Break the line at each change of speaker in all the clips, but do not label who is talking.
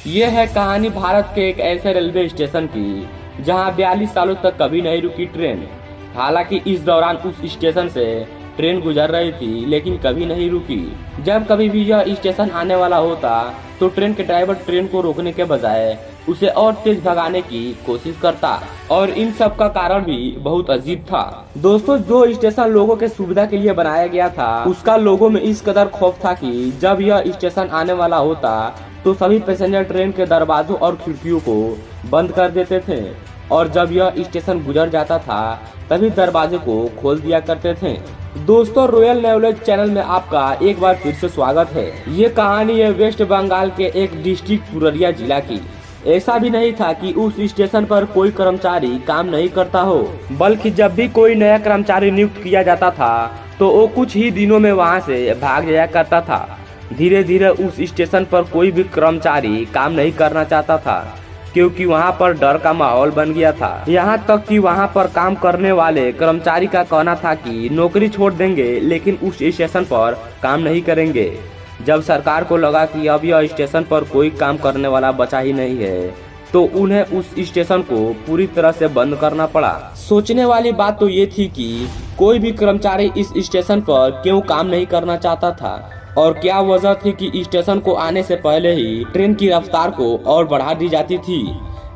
ये है कहानी भारत के एक ऐसे रेलवे स्टेशन की जहां 42 सालों तक कभी नहीं रुकी ट्रेन। हालांकि इस दौरान उस स्टेशन से ट्रेन गुजर रही थी लेकिन कभी नहीं रुकी। जब कभी भी यह स्टेशन आने वाला होता तो ट्रेन के ड्राइवर ट्रेन को रोकने के बजाय उसे और तेज भगाने की कोशिश करता और इन सब का कारण भी बहुत अजीब था। दोस्तों, जो स्टेशन लोगों के सुविधा के लिए बनाया गया था उसका लोगों में इस कदर खौफ था कि जब यह स्टेशन आने वाला होता तो सभी पैसेंजर ट्रेन के दरवाजों और खिड़कियों को बंद कर देते थे और जब यह स्टेशन गुजर जाता था तभी दरवाजे को खोल दिया करते थे। दोस्तों, रॉयल नॉलेज चैनल में आपका एक बार फिर से स्वागत है। ये कहानी है वेस्ट बंगाल के एक डिस्ट्रिक्ट पुरुलिया जिला की। ऐसा भी नहीं था कि उस स्टेशन पर कोई कर्मचारी काम नहीं करता हो, बल्कि जब भी कोई नया कर्मचारी नियुक्त किया जाता था तो वो कुछ ही दिनों में वहां से भाग जाया करता था। धीरे धीरे उस स्टेशन पर कोई भी कर्मचारी काम नहीं करना चाहता था क्योंकि वहां पर डर का माहौल बन गया था। यहाँ तक कि वहां पर काम करने वाले कर्मचारी का कहना था कि नौकरी छोड़ देंगे लेकिन उस स्टेशन पर काम नहीं करेंगे। जब सरकार को लगा कि अब यह स्टेशन पर कोई काम करने वाला बचा ही नहीं है तो उन्हें उस स्टेशन को पूरी तरह से बंद करना पड़ा। सोचने वाली बात तो ये थी कि कोई भी कर्मचारी इस स्टेशन पर क्यों काम नहीं करना चाहता था और क्या वजह थी कि स्टेशन को आने से पहले ही ट्रेन की रफ्तार को और बढ़ा दी जाती थी।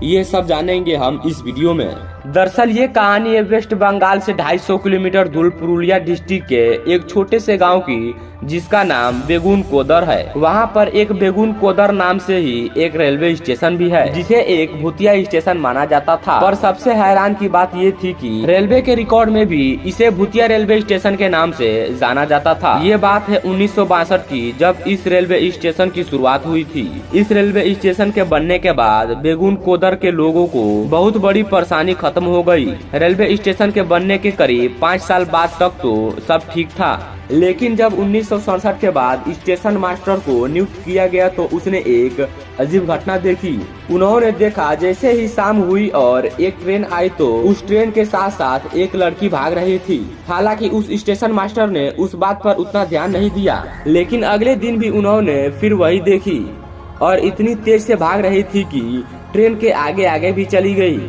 ये सब जानेंगे हम इस वीडियो में। दरअसल ये कहानी है वेस्ट बंगाल से 250 किलोमीटर दूर पुरुलिया डिस्ट्रिक्ट के एक छोटे से गांव की जिसका नाम बेगुन कोदर है। वहां पर एक बेगुन कोदर नाम से ही एक रेलवे स्टेशन भी है जिसे एक भूतिया स्टेशन माना जाता था। पर सबसे हैरान की बात ये थी कि रेलवे के रिकॉर्ड में भी इसे भूतिया रेलवे स्टेशन के नाम से जाना जाता था। ये बात है 1962 की, जब इस रेलवे स्टेशन की शुरुआत हुई थी। इस रेलवे स्टेशन के बनने के बाद बेगुन कोदर के लोगों को बहुत बड़ी परेशानी खत्म हो गई। रेलवे स्टेशन के बनने के करीब 5 साल बाद तक तो सब ठीक था, लेकिन जब 1967 के बाद स्टेशन मास्टर को नियुक्त किया गया तो उसने एक अजीब घटना देखी। उन्होंने देखा जैसे ही शाम हुई और एक ट्रेन आई तो उस ट्रेन के साथ साथ एक लड़की भाग रही थी। हालांकि उस स्टेशन मास्टर ने उस बात पर उतना ध्यान नहीं दिया, लेकिन अगले दिन भी उन्होंने फिर वही देखी और इतनी तेज से भाग रही थी कि ट्रेन के आगे आगे भी चली गई।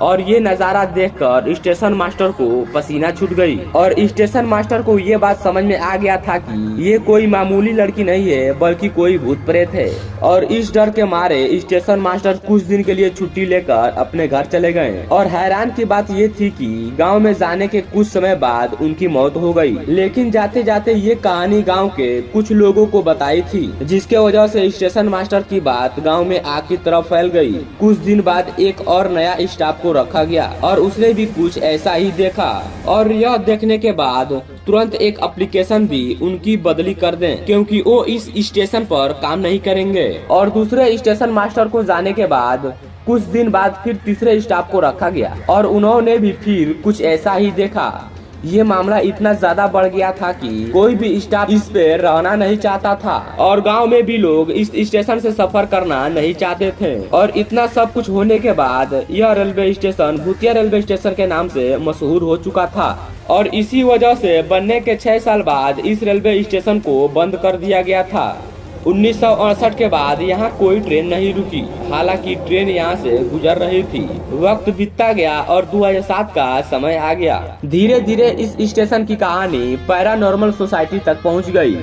और ये नजारा देखकर स्टेशन मास्टर को पसीना छूट गई और स्टेशन मास्टर को ये बात समझ में आ गया था कि ये कोई मामूली लड़की नहीं है बल्कि कोई भूत प्रेत है। और इस डर के मारे स्टेशन मास्टर कुछ दिन के लिए छुट्टी लेकर अपने घर चले गए। और हैरान की बात ये थी कि गांव में जाने के कुछ समय बाद उनकी मौत हो गई। लेकिन जाते जाते ये कहानी गाँव के कुछ लोगों को बताई थी, जिसके वजह से स्टेशन मास्टर की बात गाँव में आग की तरफ फैल गई। कुछ दिन बाद एक और नया स्टाफ को रखा गया और उसने भी कुछ ऐसा ही देखा और यह देखने के बाद तुरंत एक एप्लीकेशन भी उनकी बदली कर दें क्योंकि वो इस स्टेशन पर काम नहीं करेंगे। और दूसरे स्टेशन मास्टर को जाने के बाद कुछ दिन बाद फिर तीसरे स्टाफ को रखा गया और उन्होंने भी फिर कुछ ऐसा ही देखा। ये मामला इतना ज्यादा बढ़ गया था कि कोई भी स्टाफ इस पे रहना नहीं चाहता था और गांव में भी लोग इस स्टेशन से सफर करना नहीं चाहते थे। और इतना सब कुछ होने के बाद यह रेलवे स्टेशन भूतिया रेलवे स्टेशन के नाम से मशहूर हो चुका था और इसी वजह से बनने के 6 साल बाद इस रेलवे स्टेशन को बंद कर दिया गया था। 1968 के बाद यहाँ कोई ट्रेन नहीं रुकी, हालांकि ट्रेन यहाँ से गुजर रही थी। वक्त बीतता गया और 2007 का समय आ गया। धीरे धीरे इस स्टेशन की कहानी पैरानॉर्मल सोसाइटी तक पहुँच गई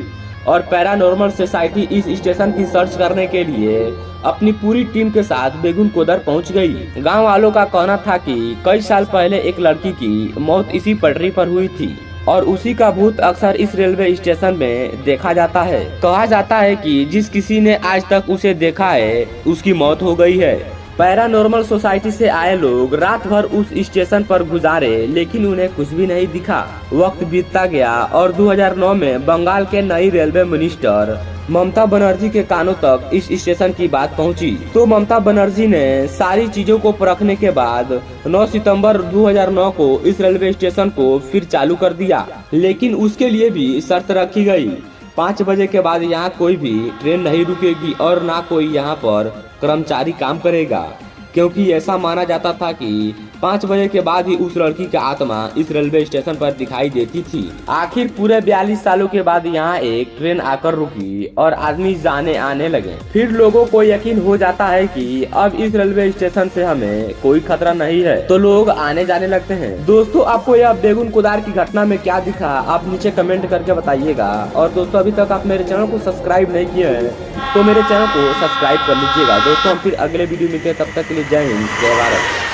और पैरानॉर्मल सोसाइटी इस स्टेशन की सर्च करने के लिए अपनी पूरी टीम के साथ बेगुन कोदर पहुंच गई। गांव वालों का कहना था कि कई साल पहले एक लड़की की मौत इसी पटरी पर हुई थी और उसी का भूत अक्सर इस रेलवे स्टेशन में देखा जाता है। कहा जाता है कि जिस किसी ने आज तक उसे देखा है उसकी मौत हो गई है। पैरानॉर्मल सोसाइटी से आए लोग रात भर उस स्टेशन पर गुजारे लेकिन उन्हें कुछ भी नहीं दिखा। वक्त बीतता गया और 2009 में बंगाल के नई रेलवे मिनिस्टर ममता बनर्जी के कानों तक इस स्टेशन की बात पहुंची। तो ममता बनर्जी ने सारी चीजों को परखने के बाद 9 सितंबर 2009 को इस रेलवे स्टेशन को फिर चालू कर दिया, लेकिन उसके लिए भी शर्त रखी गई। 5 बजे के बाद यहाँ कोई भी ट्रेन नहीं रुकेगी और ना कोई यहाँ पर कर्मचारी काम करेगा। क्योंकि ऐसा माना जाता था कि 5 बजे के बाद ही उस लड़की की आत्मा इस रेलवे स्टेशन पर दिखाई देती थी। आखिर पूरे 42 सालों के बाद यहाँ एक ट्रेन आकर रुकी और आदमी जाने आने लगे। फिर लोगों को यकीन हो जाता है कि अब इस रेलवे स्टेशन से हमें कोई खतरा नहीं है, तो लोग आने जाने लगते हैं। दोस्तों, आपको यह बेगुन कुदार की घटना में क्या दिखा, आप नीचे कमेंट करके बताइएगा। और दोस्तों, अभी तक आप मेरे चैनल को सब्सक्राइब नहीं किए हैं तो मेरे चैनल को सब्सक्राइब कर लीजिएगा। दोस्तों, हम फिर अगले वीडियो मिलते हैं, तब तक के लिए जय हिंद, जय भारत।